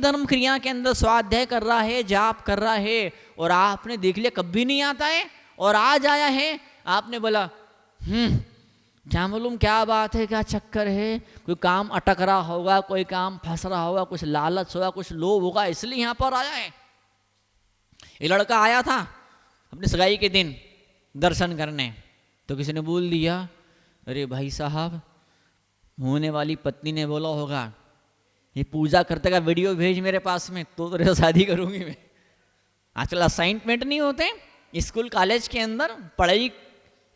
धर्म क्रिया के अंदर स्वाध्याय कर रहा है, जाप कर रहा है, और आपने देख लिया कभी नहीं आता है और आज आया है, आपने बोला क्या मालूम क्या बात है, क्या चक्कर है, कोई काम अटक रहा होगा, कोई काम फंस रहा होगा, कुछ लालच होगा, कुछ लोभ होगा, इसलिए यहाँ पर आया है। ये लड़का आया था अपने सगाई के दिन दर्शन करने, तो किसी ने बोल दिया, अरे भाई साहब, होने वाली पत्नी ने बोला होगा ये पूजा करते का वीडियो भेज मेरे पास में, तो तेरे से शादी करूंगी मैं। आजकल असाइनमेंट नहीं होते स्कूल कॉलेज के अंदर, पढ़ाई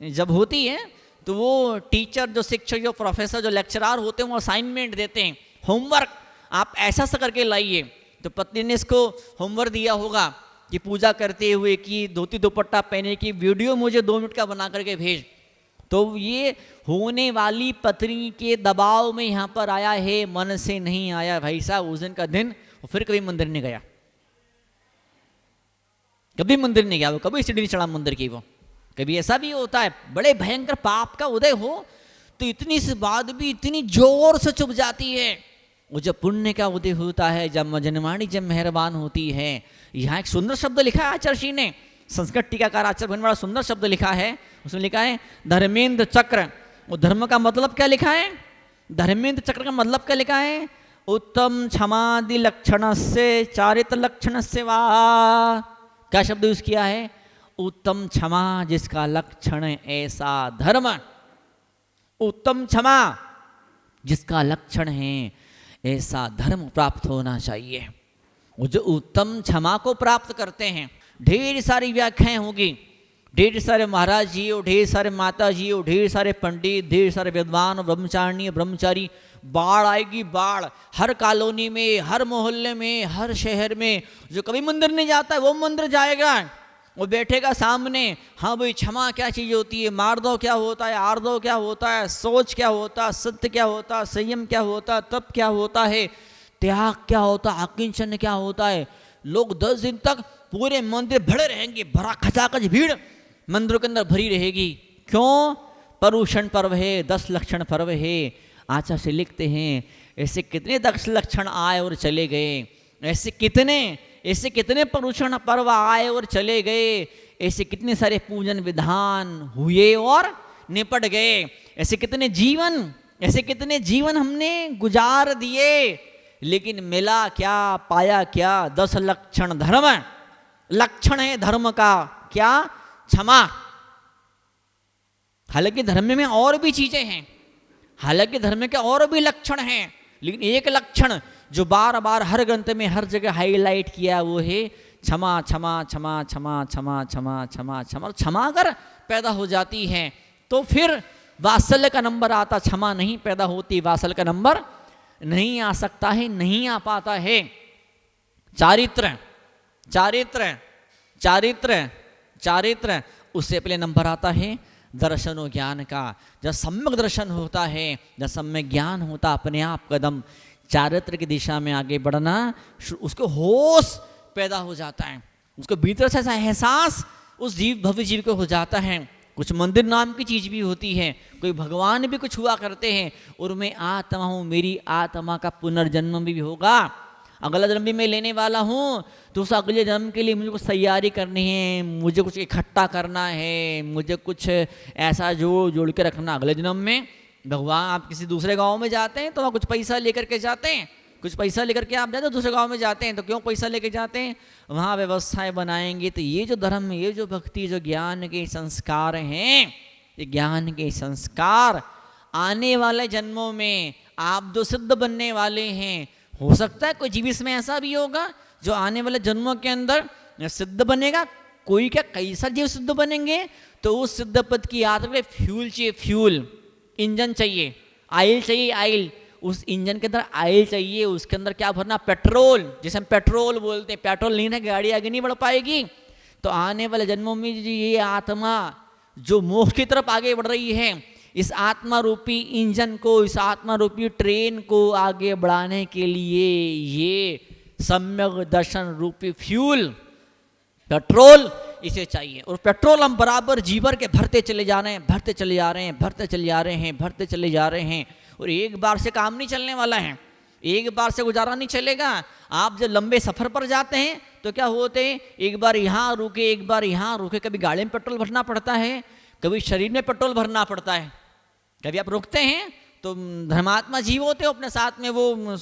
जब होती है तो वो टीचर, जो शिक्षक, जो प्रोफेसर, जो लेक्चरार होते हैं, वो असाइनमेंट देते हैं, होमवर्क आप ऐसा सा करके लाइए। तो पत्नी ने इसको होमवर्क दिया होगा कि पूजा करते हुए कि धोती दुपट्टा पहने की वीडियो मुझे 2 मिनट का बना करके भेज। तो ये होने वाली पत्नी के दबाव में यहाँ पर आया है, मन से नहीं आया भाई साहब। उस दिन का दिन वो फिर कभी मंदिर नहीं गया, कभी मंदिर नहीं गया वो, कभी सीढ़ी नहीं चढ़ा मंदिर की वो। कभी ऐसा भी होता है बड़े भयंकर पाप का उदय हो तो इतनी सी बात भी इतनी जोर से चुप जाती है। वो जब पुण्य का उदय होता है, जब जनवाणी जब मेहरबान होती है। यहाँ एक सुंदर शब्द लिखा है आचार्य ने, संस्कृत टीकाकार आचार्य भगवान बड़ा सुंदर शब्द लिखा है। उसमें लिखा है धर्मेंद्र चक्र। वो धर्म का मतलब क्या लिखा है, धर्मेंद्र चक्र का मतलब क्या लिखा है, उत्तम क्षमादि लक्षण से चारित्र लक्षण से वा। क्या शब्द यूज किया है, उत्तम क्षमा जिसका लक्षण ऐसा धर्म, उत्तम क्षमा जिसका लक्षण है ऐसा धर्म प्राप्त होना चाहिए। वो जो उत्तम क्षमा को प्राप्त करते हैं, ढेर सारी व्याख्याएं होगी, ढेर सारे महाराज जी हो, ढेर सारे माता जी हो, ढेर सारे पंडित, ढेर सारे विद्वान, ब्रह्मचारिणी, ब्रह्मचारी। बाढ़ आएगी, बाढ़ हर कॉलोनी में, हर मोहल्ले में, हर शहर में। जो कभी मंदिर नहीं जाता है वो मंदिर जाएगा, वो बैठेगा सामने, हाँ भाई क्षमा क्या चीज़ होती है, मार्दव क्या होता है, आर्दव क्या होता है, सोच क्या होता है, सत्य क्या होता है, संयम क्या होता है, तप क्या होता है, त्याग क्या होता है, अकिंचन क्या होता है। लोग 10 दिन तक पूरे मंदिर भरे रहेंगे, भरा खचाखच भीड़ मंदिरों के अंदर भरी रहेगी। क्यों, पर्युषण पर्व है, 10 लक्षण पर्व है। आचार्य से लिखते हैं ऐसे कितने 10 लक्षण आए और चले गए, ऐसे कितने पर्युषण पर्व आए और चले गए, ऐसे कितने सारे पूजन विधान हुए और निपट गए, ऐसे कितने जीवन हमने गुजार दिए, लेकिन मिला क्या, पाया क्या, 10 लक्षण धर्म, लक्षण है धर्म का क्या, क्षमा। हालांकि धर्म में और भी चीजें हैं, हालांकि धर्म के और भी लक्षण हैं, लेकिन एक लक्षण जो बार बार हर ग्रंथ में हर जगह हाईलाइट किया वो है क्षमा। क्षमा क्षमा क्षमा क्षमा क्षमा क्षमा क्षमा। क्षमा अगर पैदा हो जाती है तो फिर वात्सल्य का नंबर आता, क्षमा नहीं पैदा होती वात्सल्य का नंबर नहीं आ सकता है, नहीं आ पाता है। चारित्र चारित्र चारित्र चारित्र, उससे पहले नंबर आता है दर्शन और ज्ञान का। जब सम्यक दर्शन होता है, जब सम्यक ज्ञान होता, अपने आप कदम चारित्र की दिशा में आगे बढ़ना, उसको होश पैदा हो जाता है, उसको भीतर से ऐसा एहसास उस जीव भव्य जीव को हो जाता है। कुछ मंदिर नाम की चीज भी होती है, कोई भगवान भी कुछ हुआ करते हैं, और मैं आत्मा हूँ, मेरी आत्मा का पुनर्जन्म भी होगा, अगला जन्म भी मैं लेने वाला हूँ, तो उस अगले जन्म के लिए मुझे कुछ तैयारी करनी है, मुझे कुछ इकट्ठा करना है, मुझे कुछ ऐसा जोड़ के रखना अगले जन्म में। भगवान, आप किसी दूसरे गांव में जाते हैं तो वहाँ कुछ पैसा लेकर के जाते हैं, कुछ पैसा लेकर के आप जाते हो दूसरे गांव में जाते हैं, तो क्यों पैसा लेके जाते हैं, वहाँ व्यवस्थाएं बनाएंगे। तो ये जो धर्म, ये जो भक्ति, जो ज्ञान के संस्कार हैं, ये ज्ञान के संस्कार आने वाले जन्मों में आप जो सिद्ध बनने वाले हैं, हो सकता है कोई जीव इसमें ऐसा भी होगा जो आने वाले जन्मों के अंदर सिद्ध बनेगा। कोई क्या, कैसा जीव सिद्ध बनेंगे, तो उस सिद्ध पद की यात्रा में फ्यूल चाहिए, फ्यूल, इंजन चाहिए, आयल चाहिए, आयल, उस इंजन के अंदर आयल चाहिए, उसके अंदर क्या भरना, पेट्रोल, जिसे हम पेट्रोल बोलते हैं। पेट्रोल नहीं है, गाड़ी आगे नहीं बढ़ पाएगी। तो आने वाले जन्मों में ये आत्मा जो मोक्ष की तरफ आगे बढ़ रही है, इस आत्मा रूपी इंजन को, इस आत्मा रूपी ट्रेन को आगे बढ़ाने के लिए ये सम्यक दर्शन रूपी फ्यूल, पेट्रोल, इसे चाहिए। और पेट्रोल हम बराबर जीवर के भरते चले जा रहे हैं, भरते चले जा रहे हैं, भरते चले जा रहे हैं, भरते चले जा रहे हैं। और एक बार से काम नहीं चलने वाला है, एक बार से गुजारा नहीं चलेगा। आप जब लंबे सफ़र पर जाते हैं तो क्या होते हैं, एक बार यहाँ रुके, एक बार यहाँ रुके, कभी गाड़ी में पेट्रोल भरना पड़ता है, कभी शरीर में पेट्रोल भरना पड़ता है, कभी आप रुकते हैं तो धर्मात्मा जीव होते हो, अपने साथ में वो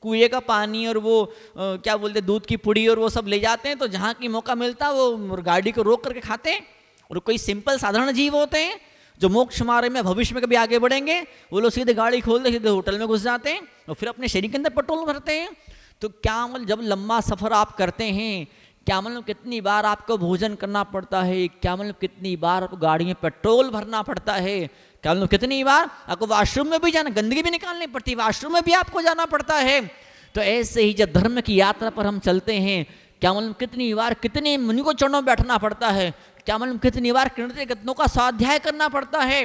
कुएं का पानी और वो क्या बोलते दूध की पुड़ी और वो सब ले जाते हैं, तो जहाँ की मौका मिलता है वो गाड़ी को रोक करके खाते हैं। और कोई सिंपल साधारण जीव होते हैं जो मोक्ष मार्ग में भविष्य में कभी आगे बढ़ेंगे, वो लोग सीधे गाड़ी खोलते सीधे होटल में घुस जाते हैं और फिर अपने शरीर के अंदर पेट्रोल भरते हैं। तो क्या मतलब जब लंबा सफ़र आप करते हैं, क्या मतलब कितनी बार आपको भोजन करना पड़ता है, क्या मतलब कितनी बार आपको गाड़ी में पेट्रोल भरना पड़ता है, क्या मतलब कितनी बार आपको वॉशरूम में भी जाना, गंदगी भी निकालनी पड़ती है, वॉशरूम में भी आपको जाना पड़ता है। तो ऐसे ही जब धर्म की यात्रा पर हम चलते हैं, क्या मतलब कितनी बार कितने मुनि को चरणों में बैठना पड़ता है, क्या मतलब कितनी बार कितने ग्रंथों का स्वाध्याय करना पड़ता है।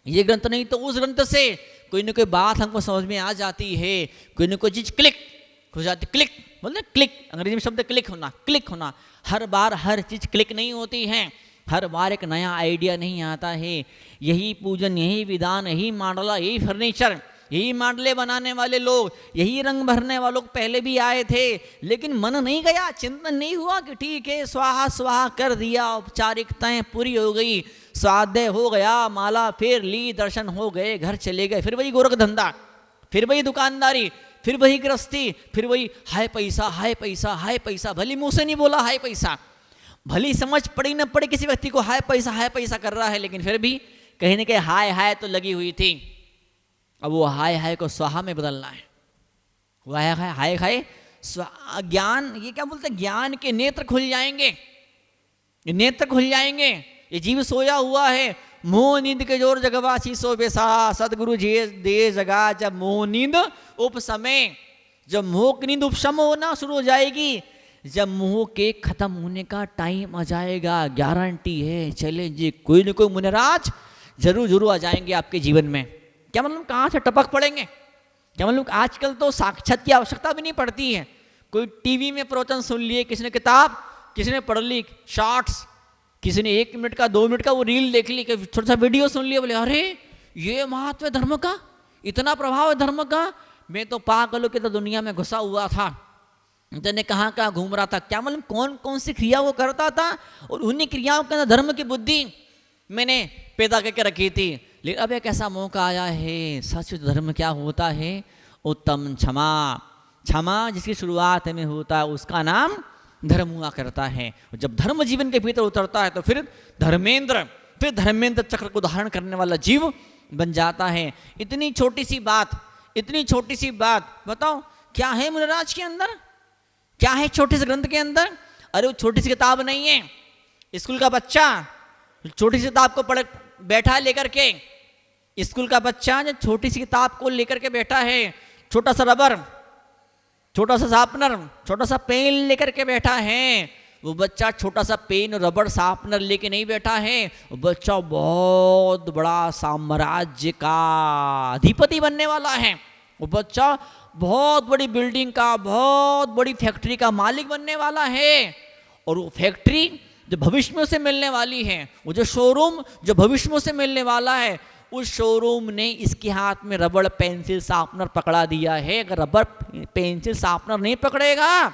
ये ग्रंथ नहीं तो उस ग्रंथ से कोई ना कोई बात हमको समझ में आ जाती है, कोई ना कोई चीज़ क्लिक हो जाती। क्लिक बोलते क्लिक, अंग्रेजी में शब्द क्लिक होना, क्लिक होना। हर बार हर चीज़ क्लिक नहीं होती है, हर बार एक नया आइडिया नहीं आता है। यही पूजन, यही विधान, यही मांडला, यही फर्नीचर, यही मांडले बनाने वाले लोग, यही रंग भरने वाले लोग पहले भी आए थे, लेकिन मन नहीं गया, चिंतन नहीं हुआ कि ठीक है स्वाहा स्वाहा कर दिया, औपचारिकताएं पूरी हो गई, स्वाध्याय हो गया, माला फेर ली, दर्शन हो गए, घर चले गए, फिर वही गोरख धंधा, फिर वही दुकानदारी, फिर वही गृहस्थी, फिर वही हाय पैसा हाय पैसा हाय पैसा। भली मुंह से नहीं बोला हाय पैसा, भली समझ पड़ी न पड़ी किसी व्यक्ति को हाय पैसा कर रहा है, लेकिन फिर भी कहीं ना कहीं हाय हाय तो लगी हुई थी। अब वो हाय हाय को स्वाहा में बदलना है। वो हाय हाय हाय ज्ञान, ये क्या बोलते हैं, ज्ञान के नेत्र खुल जाएंगे, ये नेत्र खुल जाएंगे। ये जीव सोया हुआ है, मोह नींद के जोर जगवा शीसो बेसा, सदगुरु जी दे जगा जब मोह नींद उपसमय। जब मोह की नींद उपशम होना शुरू हो जाएगी, जब मोह के खत्म होने का टाइम आ जाएगा, गारंटी है चले जी कोई न कोई मुनिराज जरूर जरूर आ जाएंगे आपके जीवन में। क्या मतलब कहाँ से टपक पड़ेंगे, क्या मतलब आजकल तो साक्षात की आवश्यकता भी नहीं पड़ती है। कोई टीवी में प्रवचन सुन लिए, किसी ने किताब, किसी ने पढ़ ली शॉर्ट्स, किसी ने 1 मिनट का 2 मिनट का वो रील देख ली, छोटा सा वीडियो सुन लिया, बोले अरे ये महत्व है धर्म का, इतना प्रभाव है धर्म का। मैं तो पागलों की तो दुनिया में घुसा हुआ था, इतने कहाँ कहाँ घूम रहा था, क्या मालूम कौन कौन सी क्रिया वो करता था, और उन्हीं क्रियाओं के अंदर धर्म की बुद्धि मैंने पैदा करके रखी थी। लेकिन अब एक ऐसा मौका आया है, सच धर्म क्या होता है, उत्तम क्षमा, क्षमा जिसकी शुरुआत में होता है उसका नाम धर्म हुआ करता है। जब धर्म जीवन के भीतर उतरता है तो फिर धर्मेंद्र चक्र को धारण करने वाला जीव बन जाता है। इतनी छोटी सी बात बताओ क्या है मुनिराज के अंदर, क्या है छोटे से ग्रंथ के अंदर। अरे वो छोटी सी किताब नहीं है, स्कूल का बच्चा छोटी सी किताब को पढ़ बैठा लेकर के, स्कूल का बच्चा जो छोटी सी किताब को लेकर के बैठा है, छोटा सा रबर, छोटा सा शार्पनर, छोटा सा पेन लेकर के बैठा है, वो बच्चा छोटा सा पेन रबड़ शार्पनर लेके नहीं बैठा है, वो बच्चा बहुत बड़ा साम्राज्य का अधिपति बनने वाला है। वो बच्चा बहुत बड़ी बिल्डिंग का, बहुत बड़ी फैक्ट्री का मालिक बनने वाला है। और वो फैक्ट्री जो भविष्य में उसे मिलने वाली है, वो जो शोरूम जो भविष्य में उसे मिलने वाला है, उस शोरूम ने इसके हाथ में रबड़ पेंसिल शार्पनर पकड़ा दिया है। अगर रबड़ पेंसिल शार्पनर नहीं पकड़ेगा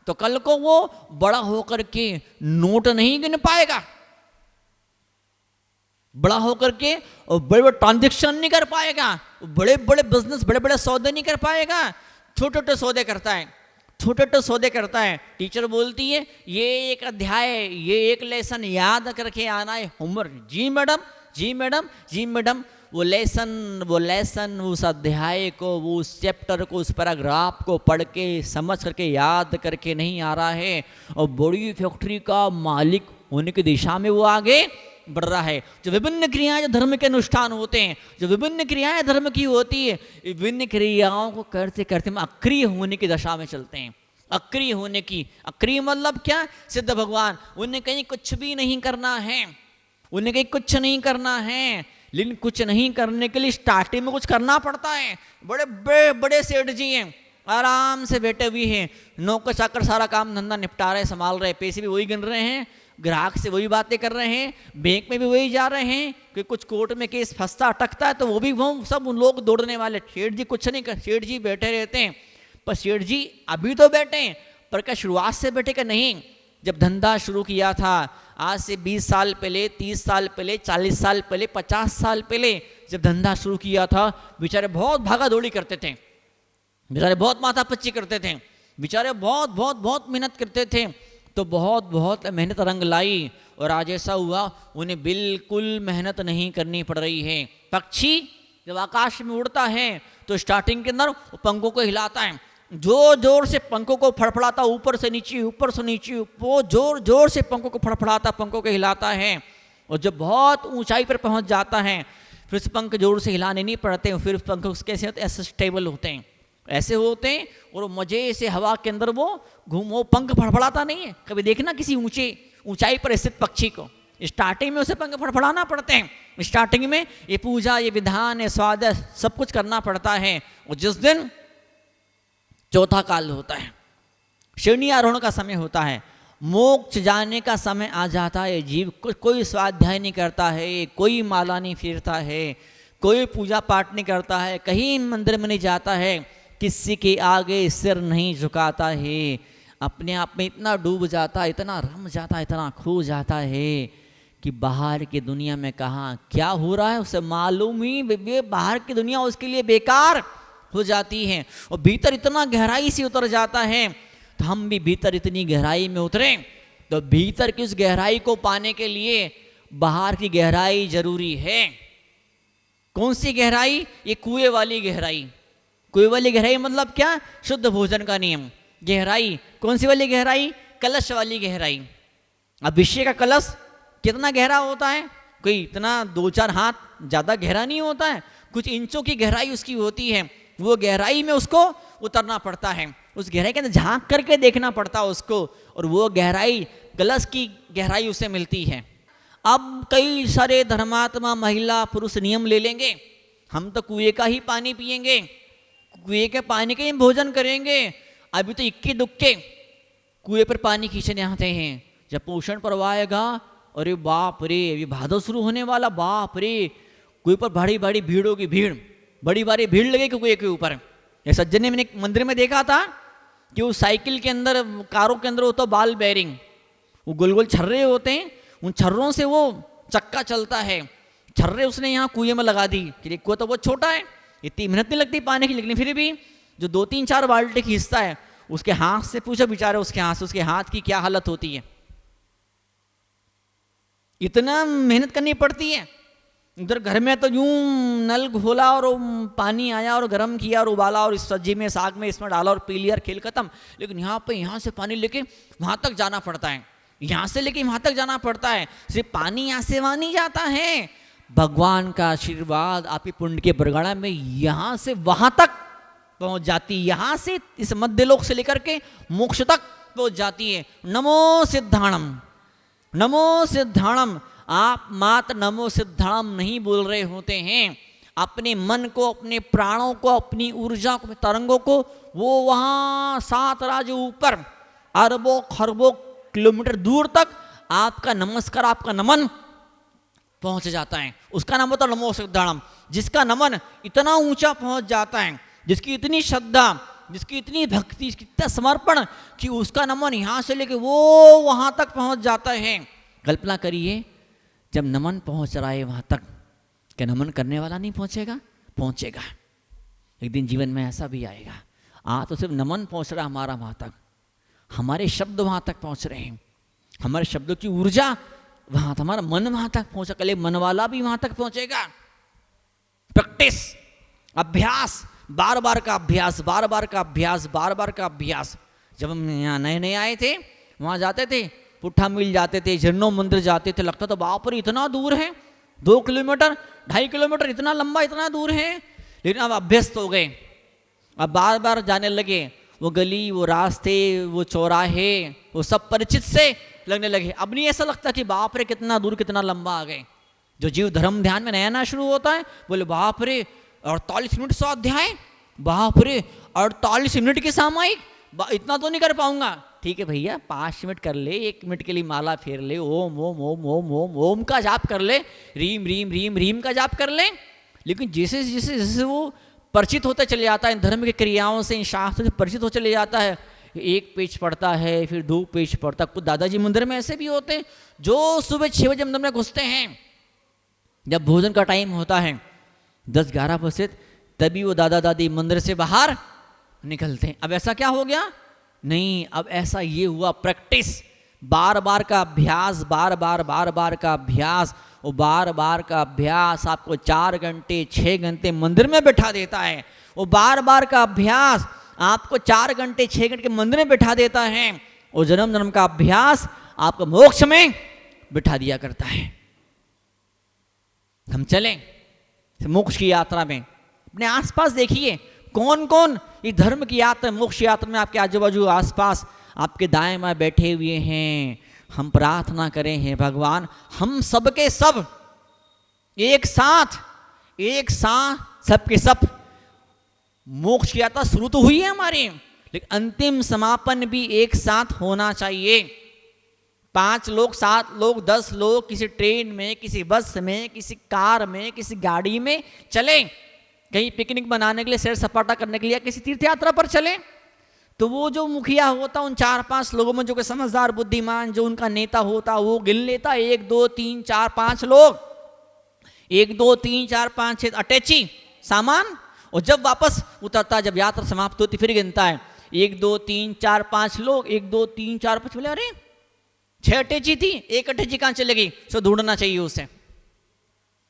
तो कल को वो बड़ा होकर के नोट नहीं गिन पाएगा, बड़ा होकर के और बड़े बड़े ट्रांजेक्शन नहीं कर पाएगा, बड़े बड़े बिजनेस, बड़े बड़े सौदे नहीं कर पाएगा, छोटे छोटे सौदे करता है, छोटे छोटे सौदे करता है। टीचर बोलती है ये एक अध्याय, ये एक लेसन याद करके आना है होमवर्क। जी मैडम, जी मैडम, जी मैडम। वो लेसन उस अध्याय को, वो उस चैप्टर को, उस पैराग्राफ को पढ़ के समझ करके याद करके नहीं आ रहा है, और बड़ी फैक्ट्री का मालिक होने की दिशा में वो आगे बढ़ रहा है। जो विभिन्न क्रियाएं जो धर्म के अनुष्ठान होते हैं, जो विभिन्न क्रियाएं धर्म की होती है, विभिन्न क्रियाओं को करते करते हम अक्रिय होने की दशा में चलते हैं। अक्रिय होने की, अक्रिय मतलब क्या, सिद्ध भगवान उन्हें कहीं कुछ भी नहीं करना है, उन्हें कहीं कुछ नहीं करना है, लेकिन कुछ नहीं करने के लिए स्टार्टिंग में कुछ करना पड़ता है। बड़े बड़े बड़े सेठ जी हैं, आराम से बैठे हुए हैं, नौकर चाकर सारा काम धंधा निपटा रहे, संभाल रहे, पैसे भी वही गिन रहे हैं, ग्राहक से वही बातें कर रहे हैं, बैंक में भी वही जा रहे हैं कि कुछ कोर्ट में केस फंसता अटकता है तो वो भी वो सब उन लोग दौड़ने वाले। सेठ जी कुछ नहीं कर, सेठ जी बैठे रहते हैं। पर सेठ जी अभी तो बैठे हैं, पर क्या शुरुआत से बैठे का नहीं। जब धंधा शुरू किया था आज से 20 साल पहले, 30 साल पहले, 40 साल पहले, 50 साल पहले जब धंधा शुरू किया था, बेचारे बहुत भागा दौड़ी करते थे, बेचारे बहुत माथापच्ची करते थे, बेचारे बहुत बहुत बहुत मेहनत करते थे। तो बहुत बहुत मेहनत रंग लाई और आज ऐसा हुआ उन्हें बिल्कुल मेहनत नहीं करनी पड़ रही है। पक्षी जब आकाश में उड़ता है तो स्टार्टिंग के अंदर पंखों को हिलाता है, जोर जोर से पंखों को फड़फड़ाता, ऊपर से नीचे, ऊपर से नीचे, वो जोर जोर से पंखों को फड़फड़ाता, पंखों को हिलाता है। और जब बहुत ऊंचाई पर पहुंच जाता है फिर उस पंख जोर से हिलाने नहीं पड़ते, फिर पंख कैसे होते हैं, ऐसे स्टेबल होते हैं, ऐसे होते हैं और मजे से हवा के अंदर वो घूमो, पंख फड़फड़ाता नहीं है। कभी देखना किसी ऊंचाई पर स्थित पक्षी को, स्टार्टिंग में उसे पंख फड़फड़ाना पड़ते हैं, स्टार्टिंग में ये पूजा, ये विधान, ये स्वाद, सब कुछ करना पड़ता है। और जिस दिन चौथा काल होता है, श्रेणी आरोहण का समय होता है, मोक्ष जाने का समय आ जाता है, जीव कोई स्वाध्याय नहीं करता है, कोई माला नहीं फेरता है, कोई पूजा पाठ नहीं करता है, कहीं मंदिर में नहीं जाता है, किसी के आगे सिर नहीं झुकाता है, अपने आप में इतना डूब जाता है, इतना रम जाता है, इतना खो जाता है कि बाहर की दुनिया में कहाँ क्या हो रहा है उसे मालूम ही, बाहर की दुनिया उसके लिए बेकार हो जाती है। और भीतर इतना गहराई से उतर जाता है। तो हम भी भीतर इतनी गहराई में उतरे, तो भीतर की उस गहराई को पाने के लिए बाहर की गहराई जरूरी है। कौन सी गहराई? ये कुएं वाली गहराई। कुएं वाली गहराई मतलब क्या? शुद्ध भोजन का नियम। गहराई कौन सी वाली गहराई? कलश वाली गहराई। अभिषेक का कलश कितना गहरा होता है? कोई इतना 2-4 हाथ ज़्यादा गहरा नहीं होता है, कुछ इंचों की गहराई उसकी होती है। वो गहराई में उसको उतरना पड़ता है, उस गहराई के अंदर झांक करके देखना पड़ता है उसको, और वो गहराई कलश की गहराई उसे मिलती है। अब कई सारे धर्मात्मा महिला पुरुष नियम ले लेंगे, हम तो कुएं का ही पानी पिएंगे, कुएं के पानी के ही भोजन करेंगे। अभी तो इक्के दुक्के कुएं पर पानी खींचने आते हैं। जब पोषण पर्व आएगा, अरे बाप रे, अभी भादो शुरू होने वाला, बाप रे, कुएं पर बड़ी बड़ी भीड़ होगी, भीड़ बड़ी बड़ी भीड़ लगेगी कुएं के ऊपर। ये सज्जन ने मैंने मंदिर में देखा था कि वो साइकिल के अंदर, कारों के अंदर होता बाल बेरिंग, वो गोल गोल छर्रे होते हैं, उन छर्रों से वो चक्का चलता है। छर्रे उसने यहाँ कुएं में लगा दी कि कुआं तो बहुत छोटा है, इतनी मेहनत नहीं लगती पानी की, लेकिन फिर भी जो 2-3-4 बाल्टी खींचता है, उसके हाथ से पूछो बेचारे, उसके हाथ की क्या हालत होती है। इतना मेहनत करनी पड़ती है। इधर घर में तो यूं नल खोला और पानी आया और गर्म किया और उबाला और इस सब्जी में, साग में, इसमें डाला और पी लिया और खेल खत्म। लेकिन यहाँ से पानी लेके वहां तक जाना पड़ता है, यहाँ से लेके वहां तक जाना पड़ता है। सिर्फ पानी यहाँ से वहां नहीं जाता है, भगवान का आशीर्वाद आपकी पुण्य के बरगड़ा में यहाँ से वहां तक पहुंच जाती है, यहाँ से इस मध्य लोक से लेकर के मोक्ष तक पहुंच जाती है। नमो सिद्धाणम, नमो सिद्धाणम। आप मात्र नमो सिद्धाणम नहीं बोल रहे होते हैं, अपने मन को, अपने प्राणों को, अपनी ऊर्जा को, तरंगों को, वो वहां 7 राज्य ऊपर अरबों खरबों किलोमीटर दूर तक आपका नमस्कार, आपका नमन पहुंच जाता है। उसका नाम होता है नमो सिद्धाणम। जिसका नमन इतना ऊंचा पहुंच जाता है, जिसकी इतनी श्रद्धा, जिसकी इतनी भक्ति, इतना समर्पण कि उसका नमन यहाँ से लेके वो वहां तक पहुंच जाता है। कल्पना करिए, जब नमन पहुंच रहा है वहां तक, क्या नमन करने वाला नहीं पहुंचेगा? पहुंचेगा। एक दिन जीवन में ऐसा भी आएगा। तो सिर्फ नमन पहुंच रहा हमारा वहां तक, हमारे शब्द वहां तक पहुंच रहे हैं, हमारे शब्दों की ऊर्जा वहां, हमारा मन वहां तक पहुंचा, कल मन वाला भी वहां तक पहुंचेगा। प्रैक्टिस, अभ्यास, बार बार का अभ्यास, बार बार का अभ्यास, बार बार का अभ्यास। जब हम यहाँ नए नए आए थे, वहां जाते थे, पुट्ठा मिल जाते थे, झरनों मंदिर जाते थे, लगता तो बाप रे इतना दूर है, 2 किलोमीटर, 2.5 किलोमीटर, इतना लंबा, इतना दूर है। लेकिन अब अभ्यस्त हो गए, अब बार बार जाने लगे। वो गली, वो रास्ते, वो चौराहे, वो सब परिचित से लगने लगे। अब नहीं ऐसा लगता कि बाप रे कितना दूर, कितना लंबा आ गए। जो जीव धर्म ध्यान में नया नया शुरू होता है, बोले बाप रे 48 मिनट स्वाध्याय, बाप रे 48 मिनट की सामायिक, इतना तो नहीं कर पाऊंगा। ठीक है भैया 5 मिनट कर ले, 1 मिनट के लिए माला फेर ले, ओम ओम ओम ओम ओम ओम का जाप कर ले, रीम रीम रीम रीम का जाप कर ले। लेकिन जैसे जैसे जैसे वो परिचित होता चले जाता है इन धर्म की क्रियाओं से, इन शास्त्रों से परिचित हो चले जाता है, 1 पेज पढ़ता है, फिर 2 पेज पढ़ता। कुछ दादाजी मंदिर में ऐसे भी होते हैं जो सुबह 6 बजे मंदिर में घुसते हैं, जब भोजन का टाइम होता है 10-11 बजे, तभी वो दादा दादी मंदिर से बाहर निकलते हैं। अब ऐसा क्या हो गया? नहीं, अब ऐसा ये हुआ प्रैक्टिस, बार बार का अभ्यास, बार बार का अभ्यास, वो बार बार का अभ्यास आपको 4 घंटे 6 घंटे मंदिर में बैठा देता है। वो बार बार का अभ्यास आपको 4 घंटे 6 घंटे के मंदिर में बैठा देता है। वो जन्म जन्म का अभ्यास आपको मोक्ष में बिठा दिया करता है। हम चलें मोक्ष की यात्रा में, अपने आसपास देखिए कौन कौन ये धर्म की यात्रा, मोक्ष यात्रा में आपके आजू बाजू आसपास आपके दाएं बाएं बैठे हुए हैं। हम प्रार्थना करें हैं भगवान, हम सबके सब एक साथ सबके सब मोक्ष की यात्रा शुरू तो हुई है हमारी, लेकिन अंतिम समापन भी एक साथ होना चाहिए। 5 लोग 7 लोग 10 लोग किसी ट्रेन में, किसी बस में, किसी कार में, किसी गाड़ी में चले, कहीं पिकनिक बनाने के लिए, सैर सपाटा करने के लिए, किसी तीर्थ यात्रा पर चले, तो वो जो मुखिया होता उन 4-5 लोगों में जो कोई समझदार बुद्धिमान जो उनका नेता होता वो गिन लेता 1 2 3 4 5 लोग, 1 2 3 4 5 6 अटैची सामान, और जब वापस उतरता, जब यात्रा समाप्त होती फिर गिनता है 1 2 3 4 5 लोग, 1 2 3 4 5, बोले अरे 6 अटैची थी, 1 अटैची कहाँ चले गई, सो ढूंढना चाहिए उसे।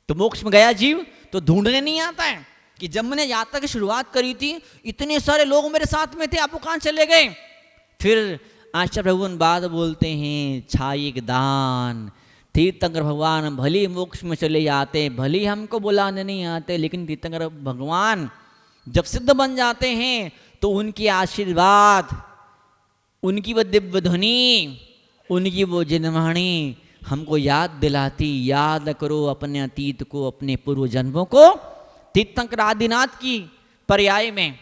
तो मोक्ष में गया जीव तो ढूंढने नहीं आता है कि जब मैंने यात्रा की शुरुआत करी थी इतने सारे लोग मेरे साथ में थे, आप वो कहाँ चले गए। फिर आचार्य भगवान बाद बोलते हैं छायिक दान, तीर्थंकर भगवान भले मोक्ष में चले जाते, भले हमको बुलाने नहीं आते, लेकिन तीर्थंकर भगवान जब सिद्ध बन जाते हैं तो उनकी आशीर्वाद, उनकी वो दिव्य ध्वनि, उनकी वो जिनवाणी हमको याद दिलाती, याद करो अपने अतीत को, अपने पूर्व जन्मों को। तीर्थंकर आदिनाथ की पर्याय में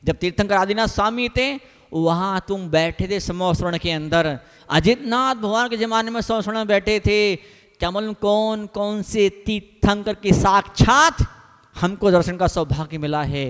जब तीर्थंकर आदिनाथ स्वामी थे वहाँ तुम बैठे थे समोसरण के अंदर, अजितनाथ भगवान के जमाने में समोसरण में बैठे थे। क्या मालूम कौन कौन से तीर्थंकर के साक्षात हमको दर्शन का सौभाग्य मिला है।